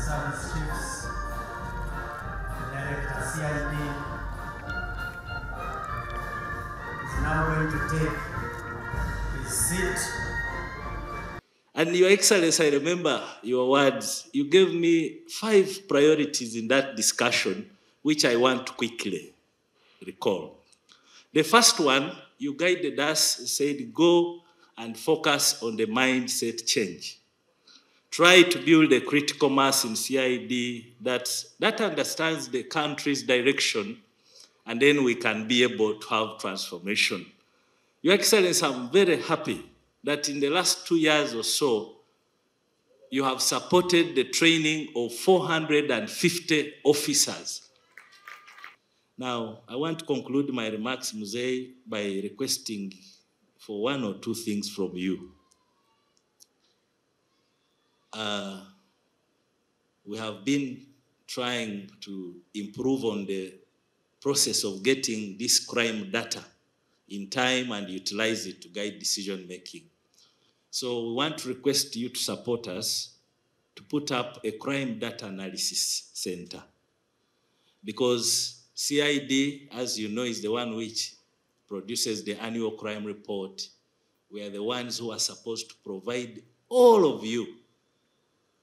service chiefs, the director CID is now going to take his seat. And Your Excellency, I remember your words. You gave me 5 priorities in that discussion, which I want to quickly recall. The first one, you guided us, said, go and focus on the mindset change. Try to build a critical mass in CID that understands the country's direction, and then we can be able to have transformation. Your Excellency, I'm very happy that in the last 2 years or so, you have supported the training of 450 officers. Now, I want to conclude my remarks, Mzee, by requesting for 1 or 2 things from you. We have been trying to improve on the process of getting this crime data in time and utilize it to guide decision making. So we want to request you to support us to put up a crime data analysis center, because CID, as you know, is the one which produces the annual crime report. We are the ones who are supposed to provide all of you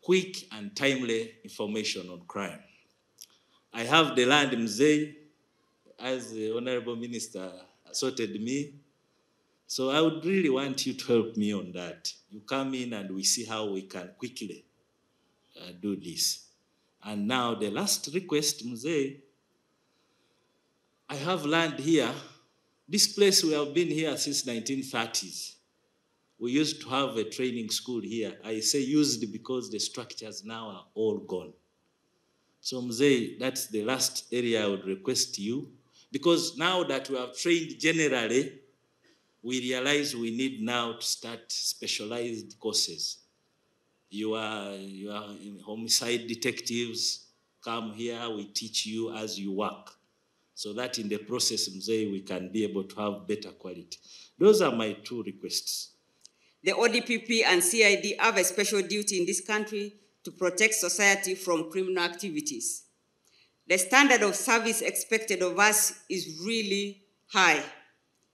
quick and timely information on crime. I have the land, Mzee, as the Honorable Minister asserted me. So I would really want you to help me on that. You come in and we see how we can quickly do this. And now the last request, Mzee, I have land here. This place, we have been here since 1930s. We used to have a training school here. I say used because the structures now are all gone. So Mzee, that's the last area I would request you, because now that we have trained generally, we realize we need now to start specialized courses. You are in homicide detectives, come here, we teach you as you work, so that in the process, Mzee, we can be able to have better quality. Those are my 2 requests. The ODPP and CID have a special duty in this country to protect society from criminal activities. The standard of service expected of us is really high,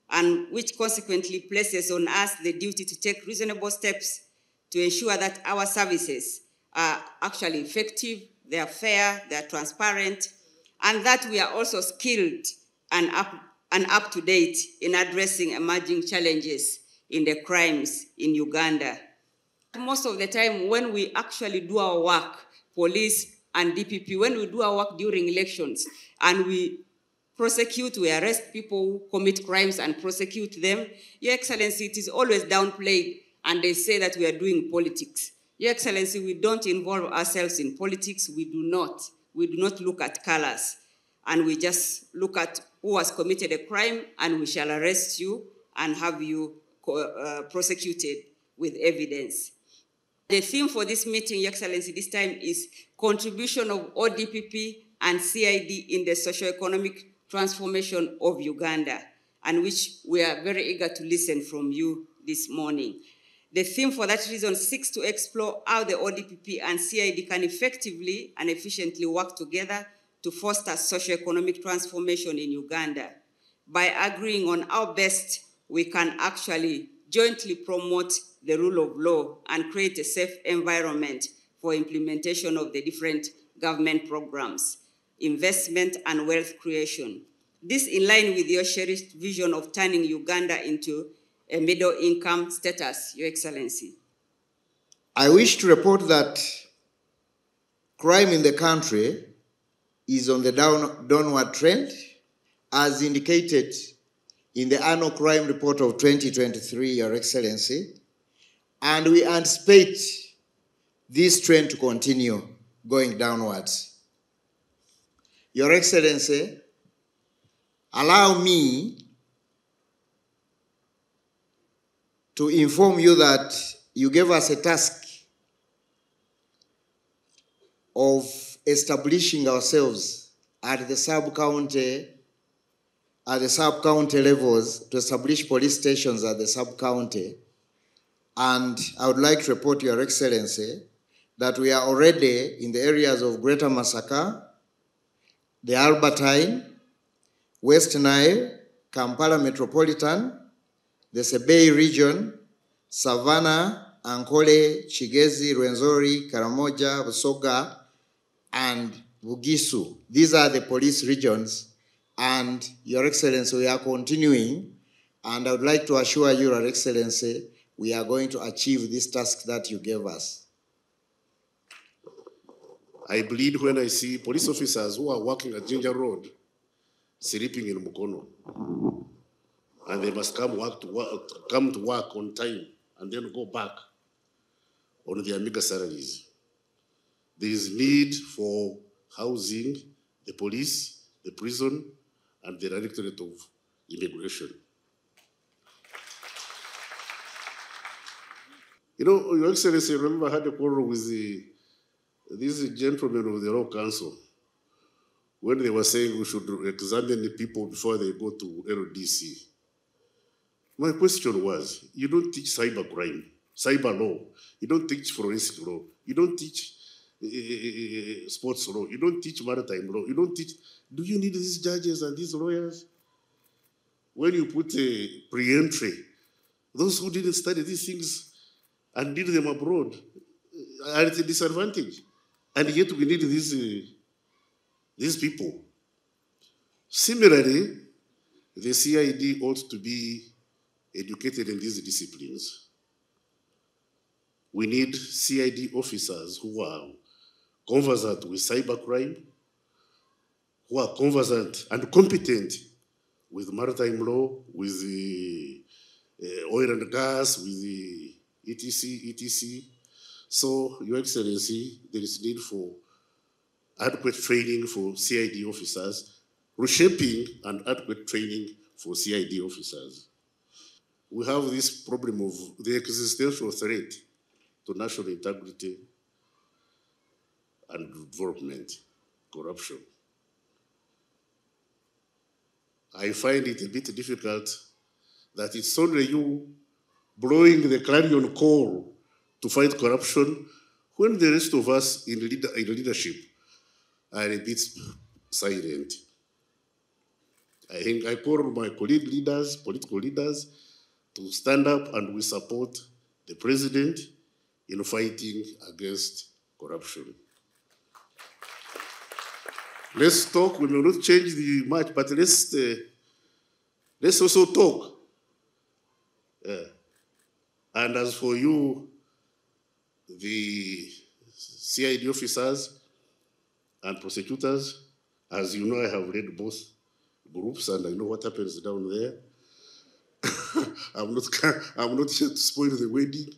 and which consequently places on us the duty to take reasonable steps to ensure that our services are actually effective, they are fair, they are transparent, and that we are also skilled and up to date in addressing emerging challenges in the crimes in Uganda. Most of the time when we actually do our work, police and DPP, when we do our work during elections and we prosecute, we arrest people who commit crimes and prosecute them, Your Excellency, it is always downplayed and they say that we are doing politics. Your Excellency, we don't involve ourselves in politics. We do not. We do not look at colors. And we just look at who has committed a crime, and we shall arrest you and have you prosecuted with evidence. The theme for this meeting, Your Excellency, this time is contribution of ODPP and CID in the socio-economic transformation of Uganda, and which we are very eager to listen from you this morning. The theme for that reason seeks to explore how the ODPP and CID can effectively and efficiently work together to foster socio-economic transformation in Uganda by agreeing on how best we can actually jointly promote the rule of law and create a safe environment for implementation of the different government programs, investment and wealth creation. This in line with your cherished vision of turning Uganda into a middle-income status, Your Excellency. I wish to report that crime in the country is on the downward trend, as indicated in the annual crime report of 2023, Your Excellency, and we anticipate this trend to continue going downwards. Your Excellency, allow me to inform you that you gave us a task of establishing ourselves at the sub-county levels, to establish police stations at the sub-county. And I would like to report, Your Excellency, that we are already in the areas of Greater Masaka, the Albertine, West Nile, Kampala Metropolitan, the Sebei region, Savannah, Ankole, Chigezi, Rwenzori, Karamoja, Busoga, and Bugisu. These are the police regions, and Your Excellency, we are continuing, and I would like to assure you, Your Excellency, we are going to achieve this task that you gave us. I bleed when I see police officers who are working at Ginger Road sleeping in Mukono. And they must come to work on time and then go back on their meager salaries. There is need for housing, the police, the prison, and the Directorate of Immigration. You know, Your Excellency, remember I had a quarrel with these gentlemen of the Law Council when they were saying we should examine the people before they go to LDC. My question was, you don't teach cyber crime, cyber law. You don't teach forensic law. You don't teach sports law. You don't teach maritime law. You don't teach. Do you need these judges and these lawyers? When you put a pre-entry, those who didn't study these things and did them abroad are at a disadvantage. And yet we need these people. Similarly, the CID ought to be educated in these disciplines. We need CID officers who are conversant with cybercrime, who are conversant and competent with maritime law, with the oil and gas, with the etc. So, Your Excellency, there is need for adequate training for CID officers, reshaping and adequate training for CID officers. We have this problem of the existential threat to national integrity and development, corruption. I find it a bit difficult that it's only you blowing the clarion call to fight corruption when the rest of us in leadership are a bit silent. I think I call my colleague leaders, political leaders, to stand up and we support the president in fighting against corruption. Let's talk. We will not change the much, but let's also talk. And as for you, the CID officers and prosecutors, as you know, I have led both groups and I know what happens down there. I'm not here to spoil the wedding.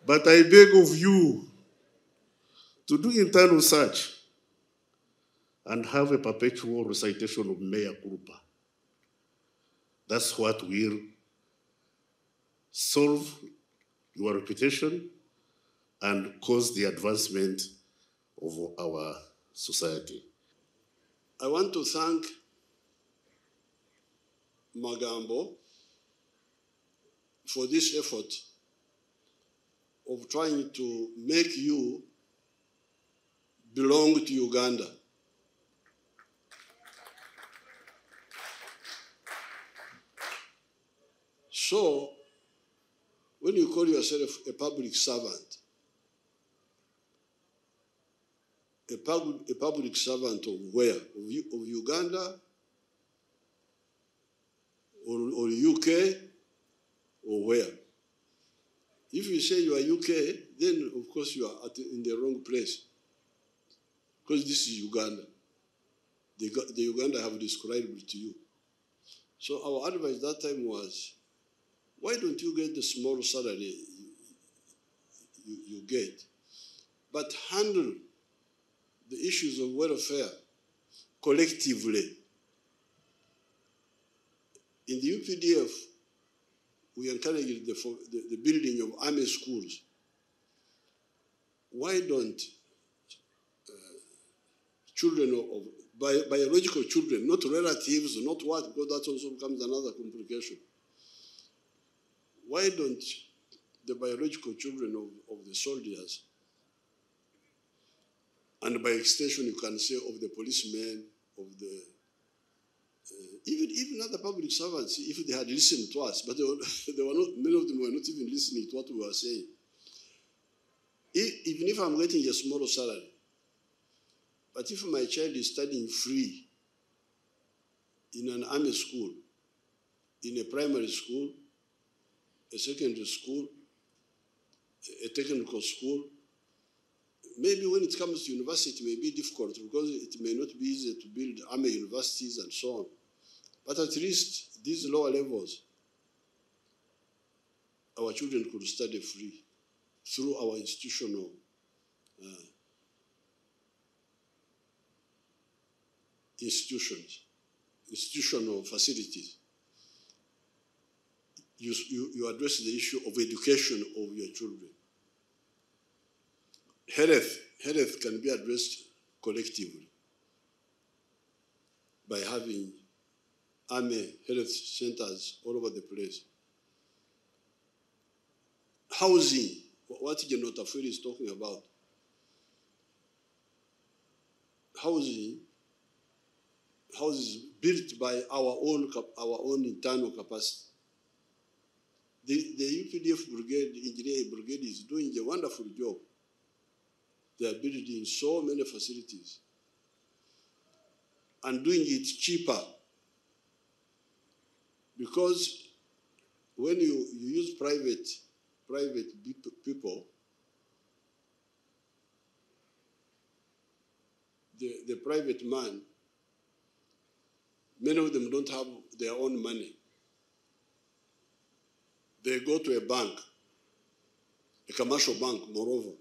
But I beg of you to do internal search and have a perpetual recitation of mea culpa. That's what will solve your reputation and cause the advancement of our society. I want to thank Magambo for this effort of trying to make you belong to Uganda. So, when you call yourself a public servant, a public servant of where? Of Uganda, or UK, or where? If you say you are UK, then of course you are in the wrong place. Because this is Uganda. The Uganda have described it to you. So our advice that time was, why don't you get the small salary you get, but handle the issues of welfare collectively? In the UPDF, we encourage the building of army schools. Why don't children of biological children, not relatives, not what, because that also becomes another complication. Why don't the biological children of the soldiers, and by extension you can say of the policemen, of the even other public servants, if they had listened to us, but they were not, many of them were not even listening to what we were saying. Even if I'm getting a small salary, but if my child is studying free in an army school, in a primary school, a secondary school, a technical school, maybe when it comes to university it may be difficult because it may not be easy to build army universities and so on. But at least these lower levels, our children could study free through our institutional institutional facilities. You address the issue of education of your children. Health can be addressed collectively by having army health centers all over the place. Housing, what General Tafuri is talking about. Houses built by our own internal capacity. The UPDF brigade, engineering brigade, is doing a wonderful job. They are building so many facilities and doing it cheaper, because when you use private people, the private man, many of them don't have their own money. They go to a bank, a commercial bank, moreover,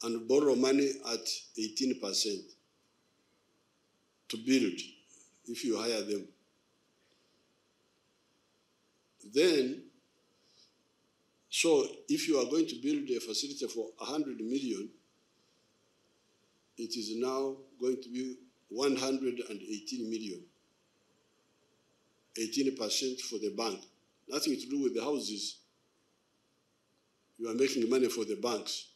and borrow money at 18% to build, if you hire them. Then, so if you are going to build a facility for 100 million, it is now going to be 118 million. 18% for the bank. Nothing to do with the houses. You are making money for the banks.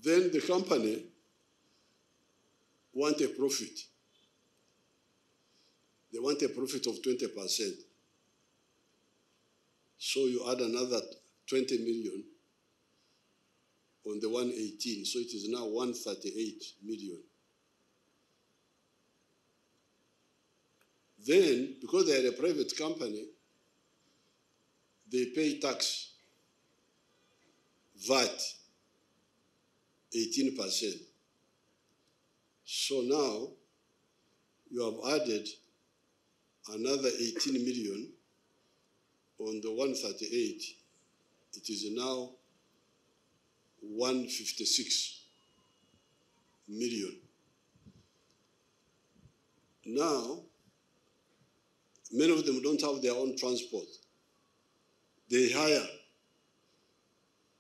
Then the company want a profit. They want a profit of 20%. So you add another 20 million on the 118, so it is now 138 million. Then, because they are a private company, they pay tax, VAT, 18%. So now you have added another 18 million on the 138. It is now 156 million. Now, many of them don't have their own transport. They hire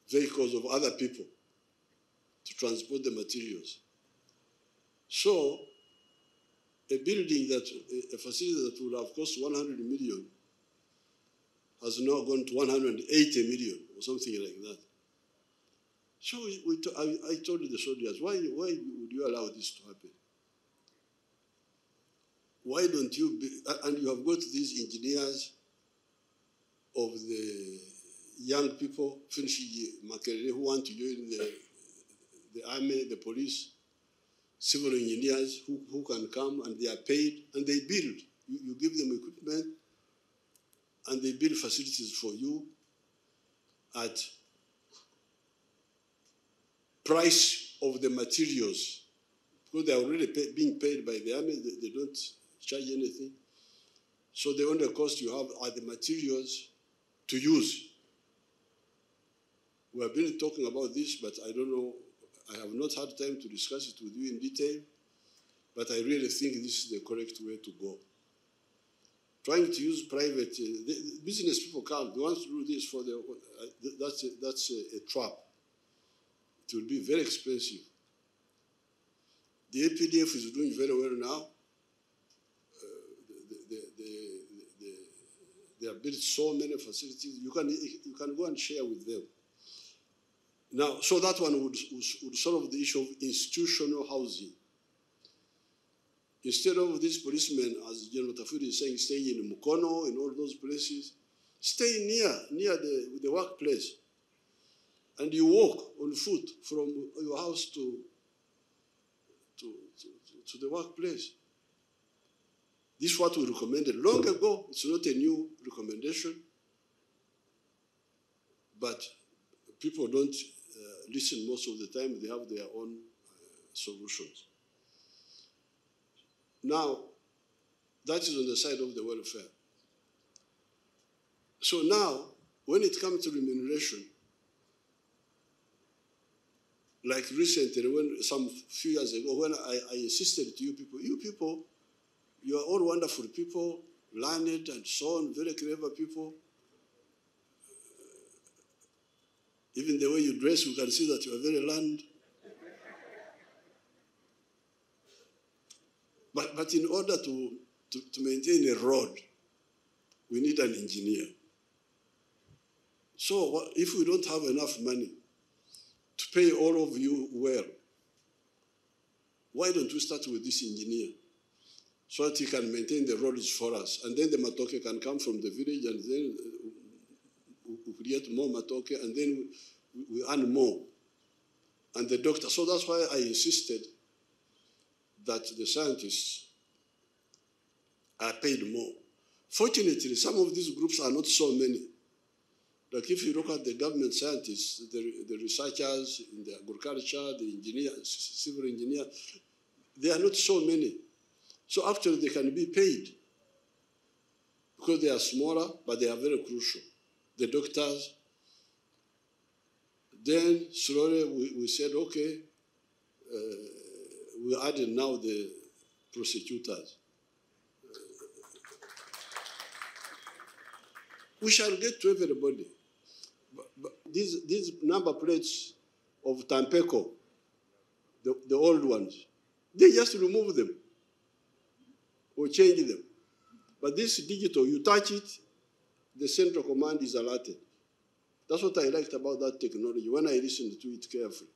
vehicles of other people to transport the materials. So, a building a facility that would have cost 100 million has now gone to 180 million or something like that. So I told the soldiers, why would you allow this to happen? Why don't you and you have got these engineers of the young people finishing Makerere who want to join the army, the police, civil engineers who can come and they are paid and they build. You give them equipment and they build facilities for you at price of the materials, because they are already being paid by the army, they don't charge anything. So the only cost you have are the materials to use. We have been talking about this, but I don't know, I have not had time to discuss it with you in detail, but I really think this is the correct way to go. Trying to use private, the business people come, they want to do this for that's a trap. it will be very expensive. The APDF is doing very well now. They have built so many facilities. You can go and share with them. Now, so that one would solve the issue of institutional housing. Instead of these policemen, as General Tafuri is saying, staying in Mukono, in all those places, stay near the workplace. And you walk on foot from your house to the workplace. This is what we recommended long ago. It's not a new recommendation. But people don't listen most of the time. They have their own solutions. Now, that is on the side of the welfare. So now, when it comes to remuneration, like recently, when some few years ago, when I insisted to you people, you are all wonderful people, learned and so on, very clever people. Even the way you dress, we can see that you are very learned. But in order to maintain a road, we need an engineer. So if we don't have enough money to pay all of you well, why don't we start with this engineer so that he can maintain the roads for us? And then the matoke can come from the village, and then we create more matoke, and then we earn more. And the doctor, so that's why I insisted that the scientists are paid more. Fortunately, some of these groups are not so many. Like if you look at the government scientists, the researchers in the agriculture, the engineers, civil engineer, they are not so many. So actually they can be paid because they are smaller, but they are very crucial. The doctors. Then slowly we said, okay, we added now the prosecutors. We shall get to everybody. But these number plates of Tampeco, the old ones, they just remove them or change them. But this digital, you touch it, the central command is alerted. That's what I liked about that technology when I listened to it carefully.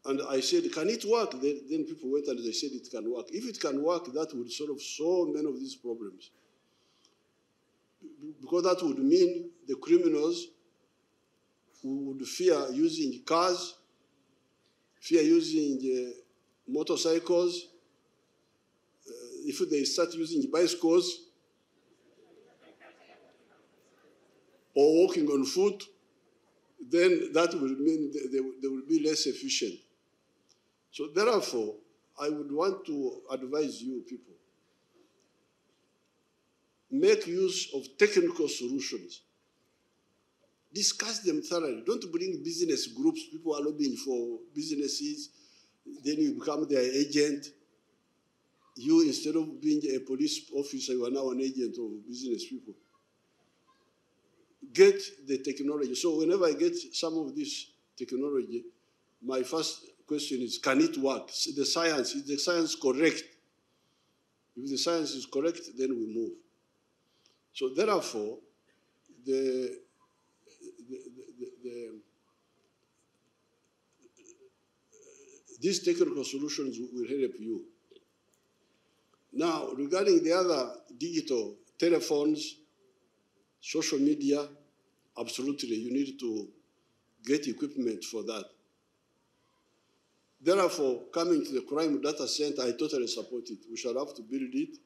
And I said, can it work? Then people went and they said it can work. If it can work, that would solve so many of these problems. Because that would mean the criminals would fear using cars, fear using motorcycles. If they start using bicycles or walking on foot, then that will mean they will be less efficient. So therefore, I would want to advise you people, make use of technical solutions. Discuss them thoroughly. Don't bring business groups. People are lobbying for businesses. Then you become their agent. You, instead of being a police officer, you are now an agent of business people. Get the technology. So whenever I get some of this technology, my first question is, can it work? The science, is the science correct? If the science is correct, then we move. So therefore, these technical solutions will help you. Now, regarding the other digital telephones, social media, absolutely, you need to get equipment for that. Therefore, coming to the crime data center, I totally support it. We shall have to build it.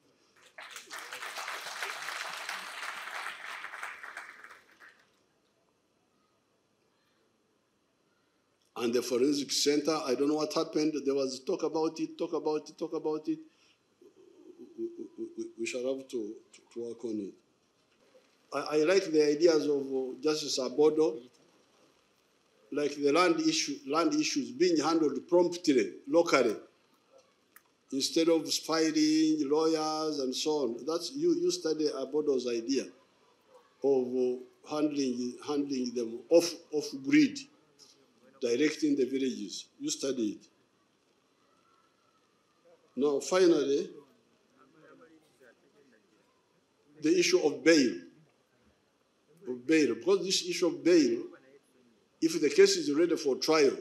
And the forensic center, I don't know what happened. There was talk about it. We shall have to work on it. I like the ideas of Justice Abodo, like the land issues being handled promptly, locally, instead of filing lawyers and so on. That's you study Abodo's idea of handling them off grid. directing the villages. You study it. Now, finally, the issue of bail. Because this issue of bail, if the case is ready for trial,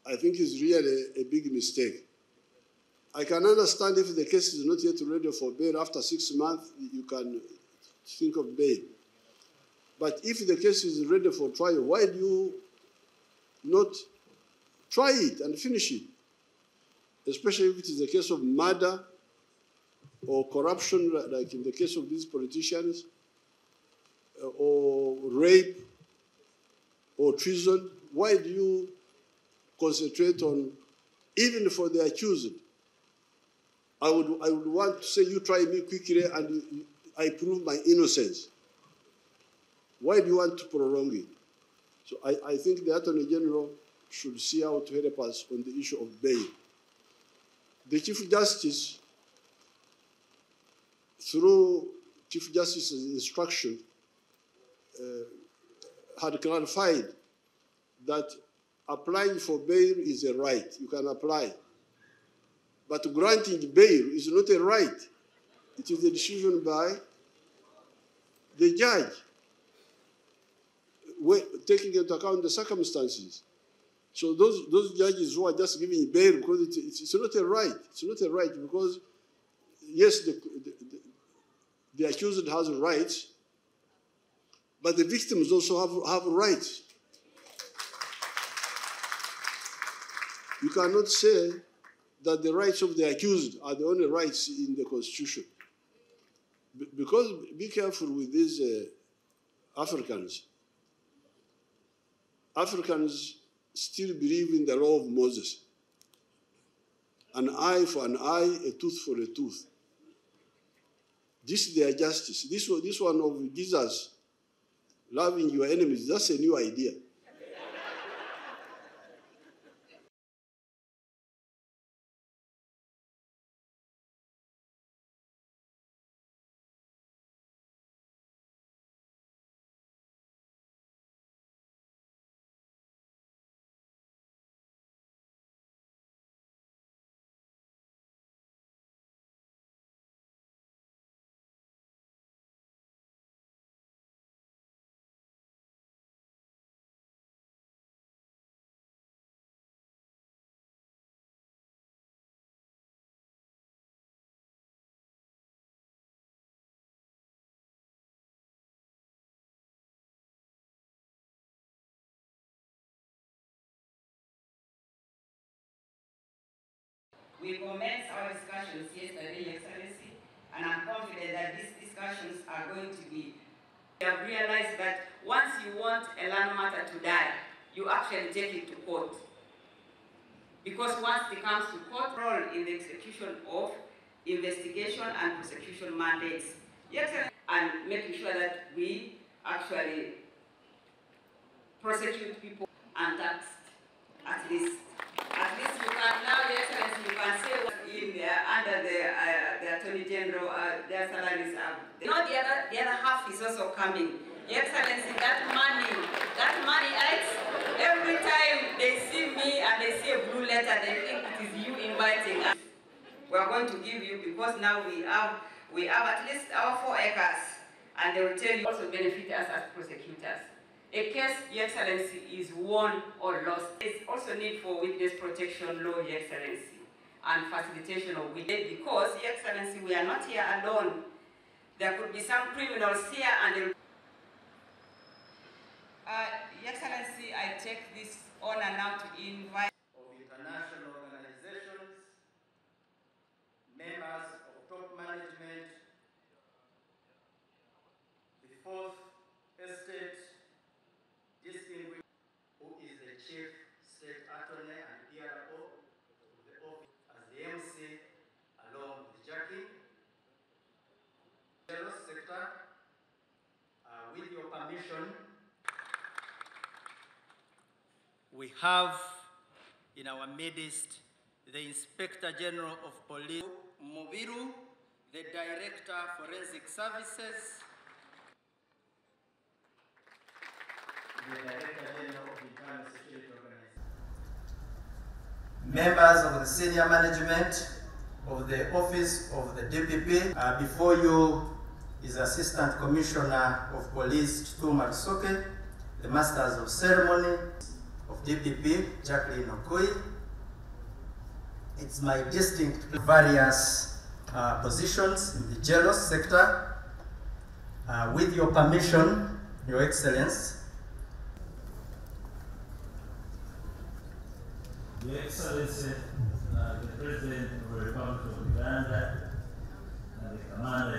I think is really a big mistake. I can understand if the case is not yet ready for bail, after 6 months, you can think of bail. But if the case is ready for trial, why do you not try it and finish it? Especially if it is a case of murder or corruption, like in the case of these politicians, or rape or treason. Why do you concentrate on, even for the accused? I would want to say, you try me quickly and I prove my innocence. Why do you want to prolong it? So I think the Attorney General should see how to help us on the issue of bail. The Chief Justice, through Chief Justice's instruction, had clarified that applying for bail is a right. You can apply. But granting bail is not a right. It is a decision by the judge, taking into account the circumstances. So those judges who are just giving bail because it's not a right. It's not a right because, yes, the accused has rights, but the victims also have rights. You cannot say that the rights of the accused are the only rights in the Constitution. Because, be careful with these Africans. Africans still believe in the law of Moses. An eye for an eye, a tooth for a tooth. This is their justice. This one of Jesus, loving your enemies, that's a new idea. We commenced our discussions yesterday, Your Excellency, and I'm confident that these discussions are going to be. We have realized that once you want a land matter to die, you actually take it to court. Because once it comes to court, role in the execution of investigation and prosecution mandates, Your Excellency, and making sure that we actually prosecute people and tax at least. At least you can now, Your Excellency, you can say what under the Attorney General, their salaries are. You know, the other half is also coming. Your Excellency, that money acts, every time they see me and they see a blue letter, they think it is you inviting us. We are going to give you, because now we have at least our 4 acres, and they will tell you also benefit us as prosecutors. A case, Your Excellency, is won or lost. There's also need for witness protection law, Your Excellency, and facilitation of witness, because, Your Excellency, we are not here alone. There could be some criminals here and Your Excellency, I take this honor now to invite of international organizations, members of top management, the Fourth Estate, distinguished, who is the Chief State Attorney and PRO of the office as the MC, along with Jackie. General Sector, with your permission, we have in our midst the Inspector General of Police, Mubiru, the Director, Forensic Services, the Director General members of the senior management of the Office of the DPP. Before you is Assistant Commissioner of Police Tuma Soke, the Masters of Ceremony of DPP, Jacqueline Okui. It's my distinct various positions in the jail sector. With your permission, Your Excellency. Your Excellency, the President of the Republic of Uganda and the Commander